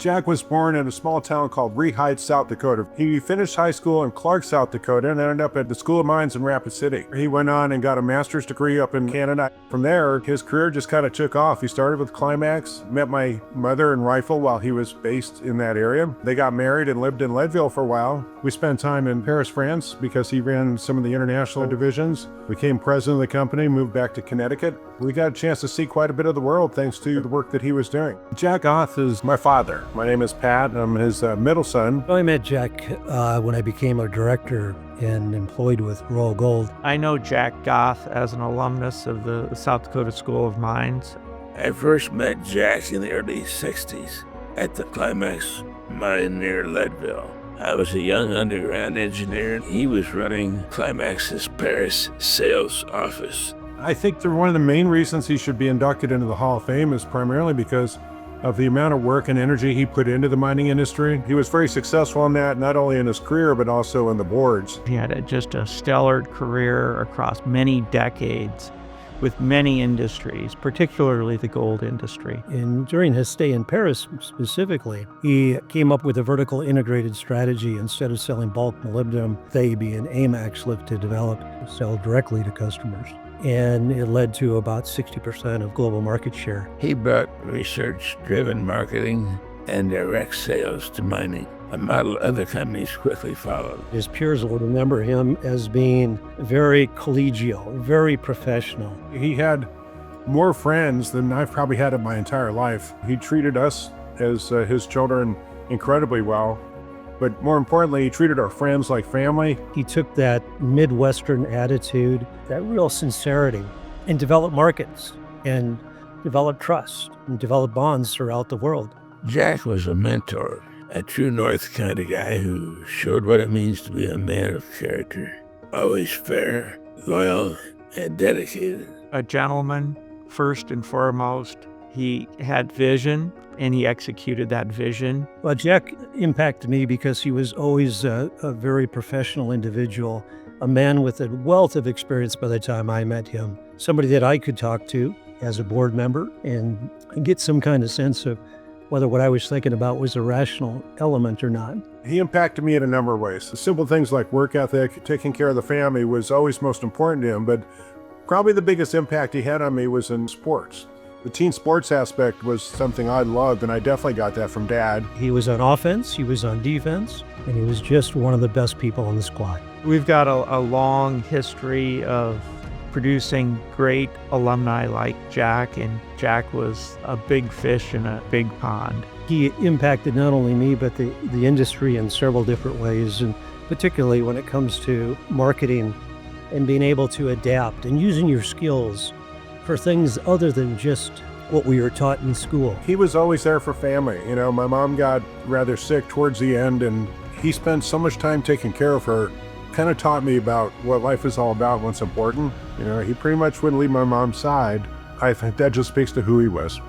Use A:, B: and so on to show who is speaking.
A: Jack was born in a small town called Ree Heights, South Dakota. He finished high school in Clark, South Dakota, and ended up at the School of Mines in Rapid City. He went on and got a master's degree up in Canada. From there, his career just kind of took off. He started with Climax, met my mother in Rifle while he was based in that area. They got married and lived in Leadville for a while. We spent time in Paris, France, because he ran some of the international divisions. Became president of the company, moved back to Connecticut. We got a chance to see quite a bit of the world thanks to the work that he was doing. Jack Goth is my father. My name is Pat. I'm his middle son.
B: I met Jack when I became a director and employed with Royal Gold.
C: I know Jack Goth as an alumnus of the South Dakota School of Mines.
D: I first met Jack in the early 60s at the Climax mine near Leadville. I was a young underground engineer, and he was running Climax's Paris sales office.
A: I think one of the main reasons he should be inducted into the Hall of Fame is primarily because of the amount of work and energy he put into the mining industry. He was very successful in that, not only in his career, but also in the boards.
C: He had just a stellar career across many decades with many industries, particularly the gold industry.
B: And during his stay in Paris specifically, he came up with a vertical integrated strategy. Instead of selling bulk molybdenum, they, being AMAX, looked to develop, sell directly to customers. And it led to about 60% of global market share.
D: He brought research-driven marketing and direct sales to mining, a model other companies quickly followed.
B: His peers will remember him as being very collegial, very professional.
A: He had more friends than I've probably had in my entire life. He treated us as his children incredibly well. But more importantly, he treated our friends like family.
B: He took that Midwestern attitude, that real sincerity, and developed markets, and developed trust, and developed bonds throughout the world.
D: Jack was a mentor, a true North kind of guy who showed what it means to be a man of character. Always fair, loyal, and dedicated.
C: A gentleman, first and foremost. He had vision, and he executed that vision.
B: Well, Jack impacted me because he was always a very professional individual, a man with a wealth of experience by the time I met him, somebody that I could talk to as a board member and get some kind of sense of whether what I was thinking about was a rational element or not.
A: He impacted me in a number of ways. The simple things like work ethic, taking care of the family was always most important to him, but probably the biggest impact he had on me was in sports. The team sports aspect was something I loved, and I definitely got that from Dad.
B: He was on offense, he was on defense, and he was just one of the best people on the squad.
C: We've got a long history of producing great alumni like Jack, and Jack was a big fish in a big pond.
B: He impacted not only me, but the industry in several different ways, and particularly when it comes to marketing and being able to adapt and using your skills for things other than just what we were taught in school.
A: He was always there for family. You know, my mom got rather sick towards the end, and he spent so much time taking care of her. Kind of taught me about what life is all about, what's important. You know, he pretty much wouldn't leave my mom's side. I think that just speaks to who he was.